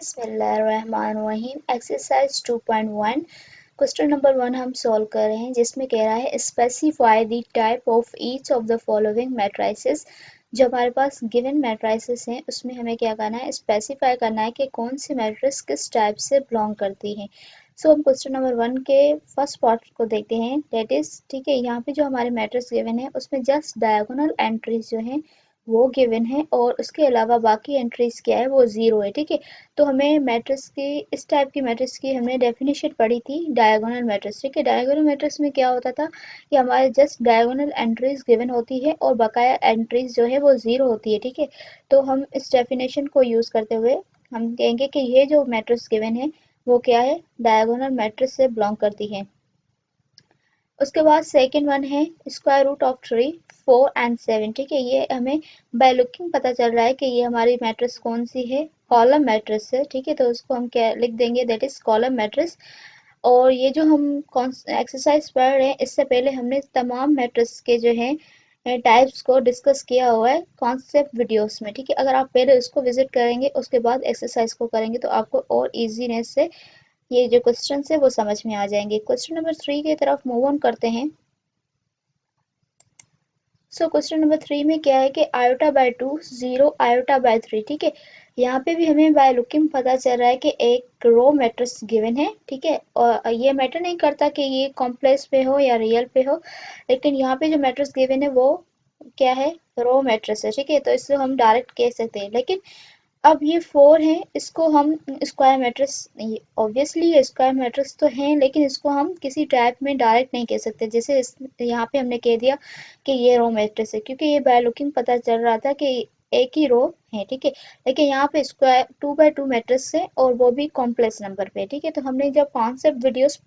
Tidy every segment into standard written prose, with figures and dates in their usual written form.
बिस्मिल्लाहिर्रहमानिर्रहीम। Exercise 2.1 question number 1 हम solve कर रहे हैं, जिसमें कह रहा है specify the type of each of the following matrices. जो हमारे पास गिवन मैट्रिसेस हैं उसमें हमें क्या करना है, स्पेसिफाई करना है कि कौन सी मैट्रिक्स किस टाइप से बिलोंग करती है। सो हम क्वेश्चन नंबर 1 के फर्स्ट पार्ट को देखते हैं, डेट इज ठीक है। यहाँ पे जो हमारे मैट्रिक्स गिवन है उसमें जस्ट डायगोनल एंट्रीज जो हैं वो गिवन है और उसके अलावा बाकी एंट्रीज क्या है वो जीरो है। ठीक है, तो हमें मैट्रिक्स की इस टाइप की मैट्रिक्स की हमने डेफिनेशन पढ़ी थी डायगोनल मैट्रिक्स। ठीक है, डायगोनल मैट्रिक्स में क्या होता था कि हमारे जस्ट डायगोनल एंट्रीज गिवन होती है और बकाया एंट्रीज जो है वो जीरो होती है। ठीक है, तो हम इस डेफिनेशन को यूज करते हुए हम कहेंगे कि ये जो मैट्रिक्स गिवन है वो क्या है, डायगोनल मैट्रिक्स से बिलोंग करती है। उसके बाद सेकंड वन है स्क्वायर रूट ऑफ 3, 4 एंड 7। ठीक है, ये हमें बाय लुकिंग पता चल रहा है कि ये हमारी मैट्रिक्स कौन सी है, कॉलम मैट्रिक्स है। ठीक है, तो उसको हम क्या लिख देंगे, दैट इज कॉलम मैट्रिक्स। और ये जो हम एक्सरसाइज पढ़ रहे हैं इससे पहले हमने तमाम मैट्रिक्स के जो है टाइप्स को डिस्कस किया हुआ है कॉन्सेप्ट वीडियोस में। ठीक है, अगर आप पहले उसको विजिट करेंगे उसके बाद एक्सरसाइज को करेंगे तो आपको और इजीनेस से ये जो क्वेश्चन है वो समझ में आ जाएंगे। क्वेश्चन नंबर 3 की तरफ मूव ऑन करते हैं। सो क्वेश्चन नंबर 3 में क्या है कि आयोटा बाय 2, 0 आयोटा बाय 3। ठीक है, यहाँ पे भी हमें बाय लुकिंग पता चल रहा है कि एक रो मैट्रिक्स गिवन है। ठीक है, और ये मैटर नहीं करता कि ये कॉम्प्लेक्स पे हो या रियल पे हो, लेकिन यहाँ पे जो मैट्रिक्स गिवन है वो क्या है, रो मैट्रिक्स है। ठीक है, तो इससे हम डायरेक्ट कह सकते हैं, लेकिन अब ये 4 है, इसको हम स्क्वायर मैट्रिक्स, ऑब्वियसली ये स्क्वायर मैट्रिक्स तो है लेकिन इसको हम किसी टाइप में डायरेक्ट नहीं कह सकते। जैसे यहाँ पे हमने कह दिया कि ये रो मैट्रिक्स है क्योंकि ये बाय लुकिंग पता चल रहा था कि एक ही रो है। ठीक है, लेकिन यहाँ पे स्क्वायर 2 by 2 मैट्रिक्स है और वो भी कॉम्प्लेक्स नंबर पे। ठीक है, तो हमने जब कॉन्सेप्ट वीडियोस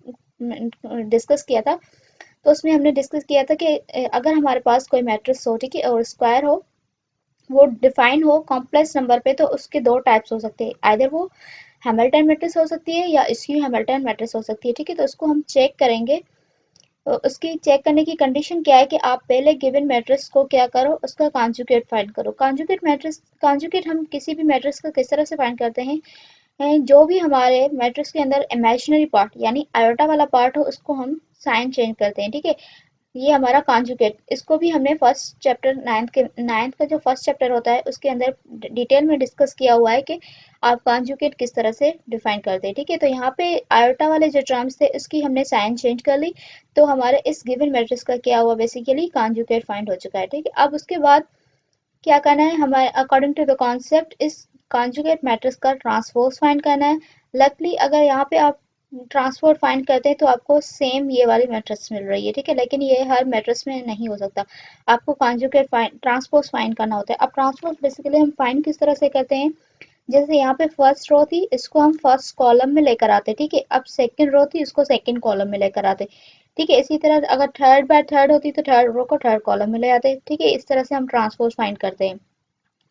डिस्कस किया था तो उसमें हमने डिस्कस किया था कि अगर हमारे पास कोई मैट्रिक्स हो, ठीक है, और स्क्वायर हो, वो डिफाइन हो कॉम्प्लेक्स नंबर पे, तो उसके दो टाइप्स हो सकते हैं, आइदर वो हैमिल्टन मैट्रिक्स हो सकती है या स्क्यू हैमिल्टन मैट्रिक्स हो सकती है। ठीक है, तो उसको हम चेक करेंगे। तो उसकी चेक करने की कंडीशन क्या है कि आप पहले गिवन मैट्रिक्स को क्या करो, उसका कॉन्जुगेट फाइंड करो। कॉन्जुगेट मैट्रिक्स, कॉन्जुगेट हम किसी भी मैट्रिक्स का किस तरह से फाइंड करते हैं, जो भी हमारे मैट्रिक्स के अंदर इमेजिनरी पार्ट यानी आयोटा वाला पार्ट हो उसको हम साइन चेंज करते हैं। ठीक है, ये हमारा कॉन्जुगेट, इसको भी हमने फर्स्ट चैप्टर नाइन्थ का जो फर्स्ट चैप्टर होता है उसके अंदर डिटेल में डिस्कस किया हुआ है कि आप कॉन्जुगेट किस तरह से डिफाइन करते हैं। ठीक है, तो यहाँ पे आयोटा वाले जो टर्म्स थे उसकी हमने साइन चेंज कर ली, तो हमारे इस गिवन मैट्रिक्स का क्या हुआ, बेसिकली कॉन्जुगेट फाइंड हो चुका है। ठीक है, अब उसके बाद क्या करना है, हमारे अकॉर्डिंग टू द कॉन्सेप्ट इस कॉन्जुगेट मैट्रिक्स का ट्रांसपोज फाइंड करना है। लकली अगर यहाँ पे आप ट्रांसपोज फाइंड करते हैं तो आपको सेम ये वाली मैट्रिक्स मिल रही है। ठीक है, लेकिन ये हर मैट्रिक्स में नहीं हो सकता, आपको कॉन्जुगेट फाइंड ट्रांसपोज फाइंड करना होता है। अब ट्रांसपोज बेसिकली हम फाइंड किस तरह से करते हैं, जैसे यहाँ पे फर्स्ट रो थी इसको हम फर्स्ट कॉलम में लेकर आते। ठीक है, अब सेकंड रो थी इसको सेकंड कॉलम में लेकर आते। ठीक है, इसी तरह अगर थर्ड बाय थर्ड होती तो थर्ड रो को थर्ड कॉलम में ले आते। ठीक है, इस तरह से हम ट्रांसपोज फाइंड करते हैं।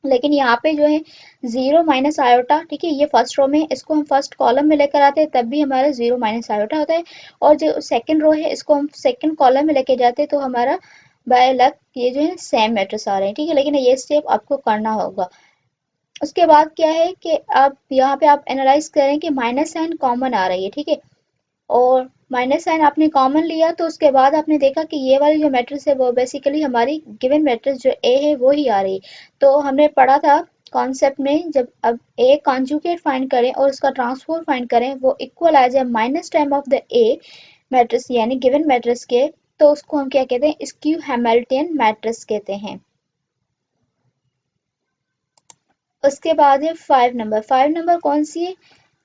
लेकिन यहाँ पे जो है 0 माइनस आयोटा, ठीक है, ये फर्स्ट रो में, इसको हम फर्स्ट कॉलम में लेकर आते हैं तब भी हमारा 0 माइनस आयोटा होता है। और जो सेकंड रो है इसको हम सेकंड कॉलम में लेके जाते हैं तो हमारा बाय लक ये जो है सेम मैट्रिक्स आ रहे हैं। ठीक है, लेकिन ये स्टेप आपको करना होगा। उसके बाद क्या है कि आप यहाँ पे आप एनालाइज करें कि माइनस साइन कॉमन आ रही है। ठीक है, और माइनस साइन आपने कॉमन लिया तो उसके बाद आपने देखा कि ये वाली जो मैट्रिक्स है वो बेसिकली हमारी गिवन मैट्रिक्स जो ए है वो ही आ रही है। तो हमने पढ़ा था कॉन्सेप्ट में, जब अब ए कॉन्जुगेट फाइंड करें और उसका ट्रांसफॉर्म फाइंड करें वो इक्वल आ जाए minus time of the A matrix यानी गिवन मैट्रिक्स के, तो उसको हम क्या कहते हैं, स्क्यू हैमिल्टन मैट्रिक्स कहते हैं। उसके बाद है 5 नंबर। 5 नंबर कौन सी है,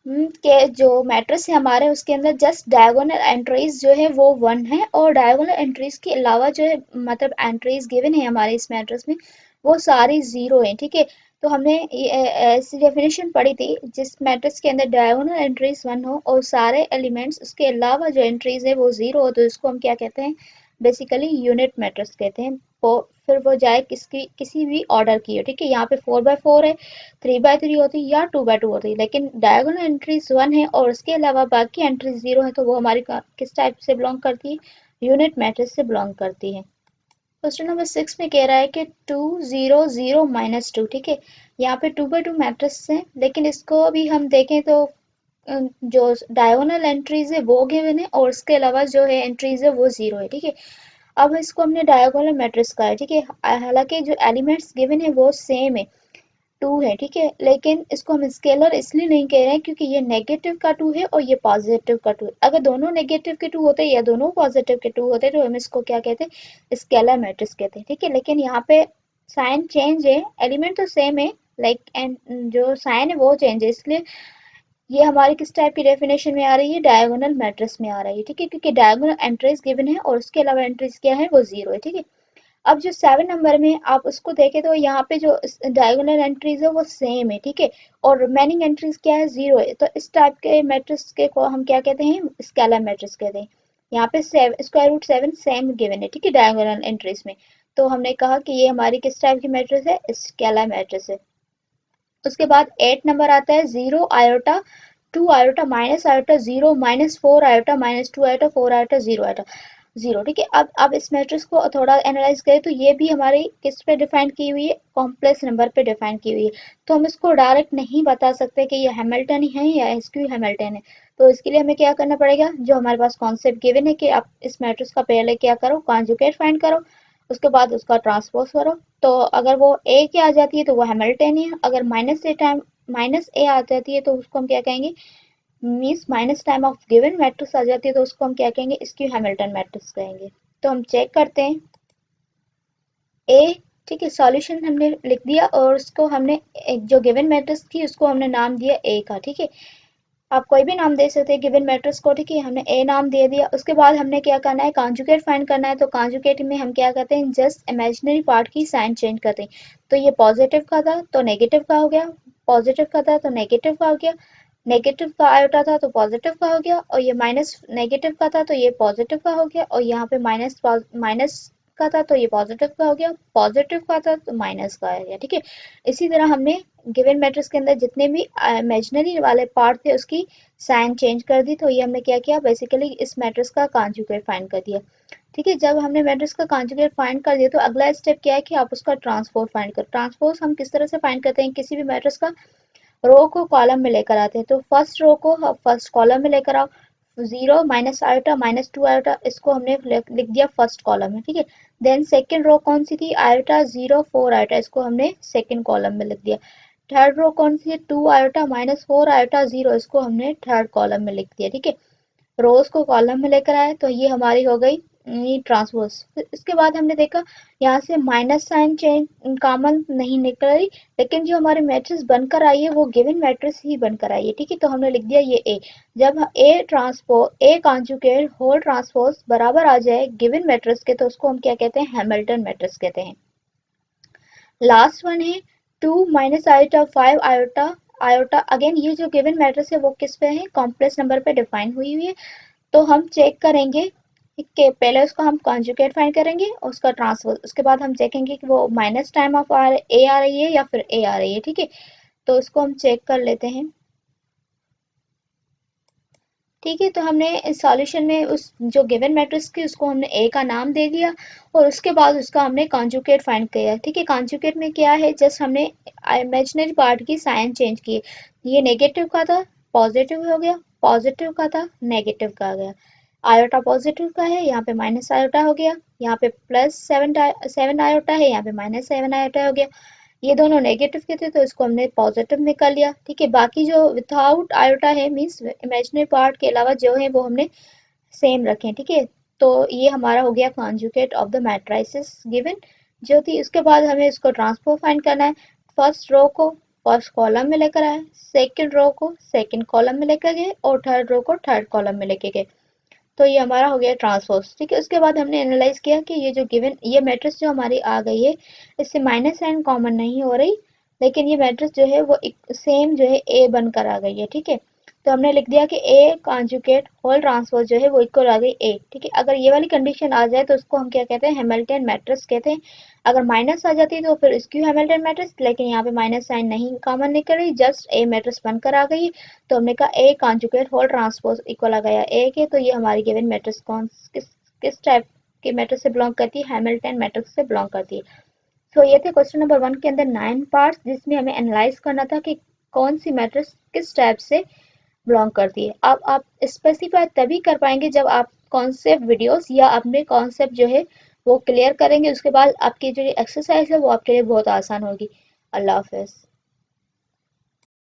के जो मैट्रिक्स है हमारे उसके अंदर जस्ट डायगोनल एंट्रीज जो है वो 1 है और डायगोनल एंट्रीज के अलावा जो है मतलब एंट्रीज गिवन है हमारे इस मैट्रिक्स में वो सारी 0 है। ठीक है, तो हमने ऐसी डेफिनेशन पढ़ी थी, जिस मैट्रिक्स के अंदर डायगोनल एंट्रीज 1 हो और सारे एलिमेंट्स उसके अलावा जो एंट्रीज है वो 0 हो तो इसको हम क्या कहते हैं, बेसिकली यूनिट मैट्रिक्स कहते हैं। वो फिर वो जाए किसकी किसी भी ऑर्डर की हो। ठीक है, यहाँ पे 4 by 4 है, 3 by 3 होती या 2 by 2 होती, लेकिन डायगोनल एंट्रीज 1 है और उसके अलावा बाकी एंट्रीज 0 है तो वो हमारी किस टाइप से बिलोंग करती है, यूनिट मैट्रिक्स से बिलोंग करती है। क्वेश्चन नंबर 6 में कह रहा है कि 2 0 0 -2, ठीक है। यहाँ पे 2 by 2 मैट्रिक्स है, लेकिन इसको भी हम देखें तो जो डायगोनल एंट्रीज है वो गिवन है और उसके अलावा जो है एंट्रीज है वो 0 है, ठीक है। अब इसको हमने डायगोनल मैट्रिक्स का है, ठीक है। हालांकि जो एलिमेंट्स गिवन है वो सेम है, 2 है, ठीक है। लेकिन इसको हम स्केलर इसलिए नहीं कह रहे हैं क्योंकि ये नेगेटिव का 2 है और ये पॉजिटिव का 2 है। अगर दोनों नेगेटिव के 2 होते या दोनों पॉजिटिव के 2 होते तो हम इसको क्या कहते हैं, स्केलर मैट्रिक्स कहते हैं, ठीक है। लेकिन यहाँ पे साइन चेंज है, एलिमेंट तो सेम है, लाइक एंड जो साइन है वो चेंज है, इसलिए ये हमारी किस टाइप की डेफिनेशन में आ रही है, डायगोनल मैट्रिक्स में आ रही है, ठीक है। क्योंकि डायगोनल एंट्रीज गिवन है और उसके अलावा एंट्रीज क्या है, वो 0 है, ठीक है। अब जो 7 नंबर में आप उसको देखें तो यहाँ पे जो डायगोनल एंट्रीज है वो सेम है, ठीक है। और रिमेनिंग एंट्रीज क्या है, 0 है। तो इस टाइप के मैट्रिक्स के को हम क्या कहते हैं, स्केलर मैट्रिक्स कहते हैं। यहाँ पे स्क्वायर रूट 7 सेम गिवन है, ठीक है, डायगोनल एंट्रीज में। तो हमने कहा कि ये हमारी किस टाइप की मैट्रिक्स है, स्केलर मैट्रिक्स है। उसके बाद 8 नंबर आता है 0 iota 2 iota -iota 0 -4 iota -2 iota 4 iota 0 iota 0, ठीक है। अब इस मैट्रिक्स को थोड़ा एनालाइज करें तो ये भी हमारी किस पे डिफाइन की हुई है, कॉम्प्लेक्स नंबर पे डिफाइन की हुई है। तो हम इसको डायरेक्ट नहीं बता सकते कि ये हैमिल्टन है या एसक्यू हैमिल्टन है। तो इसके लिए हमें क्या करना पड़ेगा, जो हमारे पास कॉन्सेप्ट गिवन है कि आप इस मैट्रिक्स का पहले क्या करो, कॉन्जुगेट फाइंड करो, उसके बाद उसका ट्रांसपोज करो। तो अगर वो ए की आ जाती है तो वो हैमिल्टन है, अगर माइनस ए आ जाती है तो उसको हम क्या कहेंगे, means minus time of given matrix आ जाती है तो उसको हम क्या कहेंगे, इसकी हैमिल्टन मैट्रिक्स कहेंगे। तो हम चेक करते हैं ए, ठीक है। सॉल्यूशन हमने लिख दिया और उसको हमने एक जो गिवन मैट्रिक्स थी उसको हमने नाम दिया ए का, ठीक है। आप कोई भी नाम दे सकते हैं गिवन मैट्रिक्स को, ठीक है। हमने ए नाम दे दिया। उसके बाद हमने क्या करना है, कॉन्जुगेट फाइंड करना है। तो कॉन्जुगेट में हम क्या करते हैं, जस्ट इमेजिनरी पार्ट की साइन चेंज करते हैं। तो ये पॉजिटिव का था तो नेगेटिव का हो गया, पॉजिटिव का था तो नेगेटिव का हो गया, नेगेटिव का आयोटा था तो पॉजिटिव का हो गया, और ये माइनस नेगेटिव का था तो ये पॉजिटिव का हो गया, और यहाँ पे माइनस माइनस का था तो ये पॉजिटिव का हो गया, पॉजिटिव का था तो माइनस का आ गया, ठीक है। इसी तरह हमने गिवन मैट्रिक्स के अंदर जितने भी इमेजिनरी वाले पार्ट थे उसकी साइन चेंज कर दी। तो ये हमने क्या किया, बेसिकली इस मैट्रिक्स का कॉन्जुगेट फाइंड कर दिया, ठीक है। जब हमने मैट्रिक्स का कॉन्जुगेट फाइंड कर दिया तो अगला स्टेप क्या है कि आप उसका ट्रांसपोज फाइंड करो। ट्रांसपोज हम किस तरह से फाइंड करते हैं, किसी भी मैट्रिक्स का रो को कॉलम में लेकर आते हैं। तो फर्स्ट रो को फर्स्ट कॉलम में लेकर आओ, 0 -आयोटा -2 आयोटा इसको हमने लिख दिया फर्स्ट कॉलम में, ठीक है। देन सेकेंड रो कौन सी थी, आयोटा 0 4 आयोटा, इसको हमने सेकेंड कॉलम में लिख दिया। थर्ड रो कौन सी है, 2 आयोटा -4 आयोटा 0, इसको हमने थर्ड कॉलम में लिख दिया, ठीक है। रोज को कॉलम में लेकर आए तो ये हमारी हो गई ट्रांसपोज। इसके बाद हमने देखा यहाँ से माइनस साइन चेंज कॉमन नहीं निकल रही, लेकिन जो हमारी मैट्रिक्स बनकर आई है वो गिवन मैट्रिक्स ही बनकर आई है, ठीक है। तो हमने लिख दिया ये ए। जब ए कॉन्जुगेट होल ट्रांसपोज बराबर आ जाए गिवन मैट्रिक्स के तो उसको हम क्या कहते हैं, हैमिल्टन मैट्रिक्स कहते हैं। लास्ट वन है 2 -आयोटा 5 आयोटा आयोटा। अगेन ये जो गिवन मैट्रिक्स है वो किस पे है, कॉम्प्लेक्स नंबर पे डिफाइन हुई हुई है। तो हम चेक करेंगे कि पहले उसका हम कॉन्जुगेट फाइंड करेंगे, उसका ट्रांसफर, उसके बाद हम चेकेंगे कि वो माइनस टाइम ऑफ ए आ रही है या फिर ए आ रही है, ठीक है। तो उसको हम चेक कर लेते हैं, ठीक है। तो हमने सॉल्यूशन में उस जो गिवन मैट्रिक्स की उसको हमने ए का नाम दे दिया और उसके बाद उसका हमने कॉन्जुगेट फाइंड किया, ठीक है। कॉन्जुगेट में क्या है, जस्ट हमने इमेजिनरी पार्ट की साइन चेंज की। ये नेगेटिव का था पॉजिटिव हो गया, पॉजिटिव का था नेगेटिव का आ गया। आयोटा पॉजिटिव का है, यहाँ पे माइनस आयोटा हो गया, यहाँ पे +7 आयोटा है, यहाँ पे -7 आयोटा हो गया। ये दोनों नेगेटिव के थे तो इसको हमने पॉजिटिव में कर लिया, ठीक है। बाकी जो विथआउट आयोटा है मीन्स इमेजिनरी पार्ट के अलावा जो है वो हमने सेम रखे, ठीक है। तो ये हमारा हो गया conjugate of the matrices given जो थी। उसके बाद हमें इसको ट्रांसफॉर्म फाइंड करना है। फर्स्ट रो को फर्स्ट कॉलम में लेकर आए, सेकंड रो को सेकंड कॉलम में लेकर गए और थर्ड रो को थर्ड कॉलम में लेके गए। तो ये हमारा हो गया ट्रांसपोज, ठीक है। उसके बाद हमने एनालाइज किया कि ये जो गिवन ये मैट्रिक्स जो हमारी आ गई है इससे माइनस साइन कॉमन नहीं हो रही, लेकिन ये मैट्रिक्स जो है वो सेम जो है ए बनकर आ गई है, ठीक है। तो हमने लिख दिया कि ए कॉन्जुगेट होल ट्रांसपोज जो है वो इक्वल आ गई ए, ठीक है। अगर ये वाली कंडीशन आ जाए तो उसको हम क्या कहते हैं, हैमिल्टन मैट्रिक्स कहते हैं। अगर माइनस आ जाती है तो फिर स्क्यू हैमिल्टन मैट्रिक्स, लेकिन यहाँ पे माइनस साइन नहीं कॉमन निकल रही, जस्ट ए मैट्रिक्स बनकर आ गई। तो हमने कहा A conjugate whole transpose equal आ गया ए के। तो ये हमारी गिवन मैट्रिक्स कौन किस टाइप के मैट्रिक्स से बिलोंग करती है, हैमिल्टन मैट्रिक्स से बिलोंग करती है। तो ये थे क्वेश्चन नंबर 1 के अंदर 9 पार्ट्स, जिसमें हमें एनालाइज करना था कि कौन सी मैट्रिक्स किस टाइप से बिलोंग करती है। अब आप स्पेसिफाई तभी कर पाएंगे जब आप कॉन्सेप्ट वीडियोस या अपने कॉन्सेप्ट जो है वो क्लियर करेंगे। उसके बाद आपकी जो एक्सरसाइज है वो आपके लिए बहुत आसान होगी। अल्लाह हाफिज।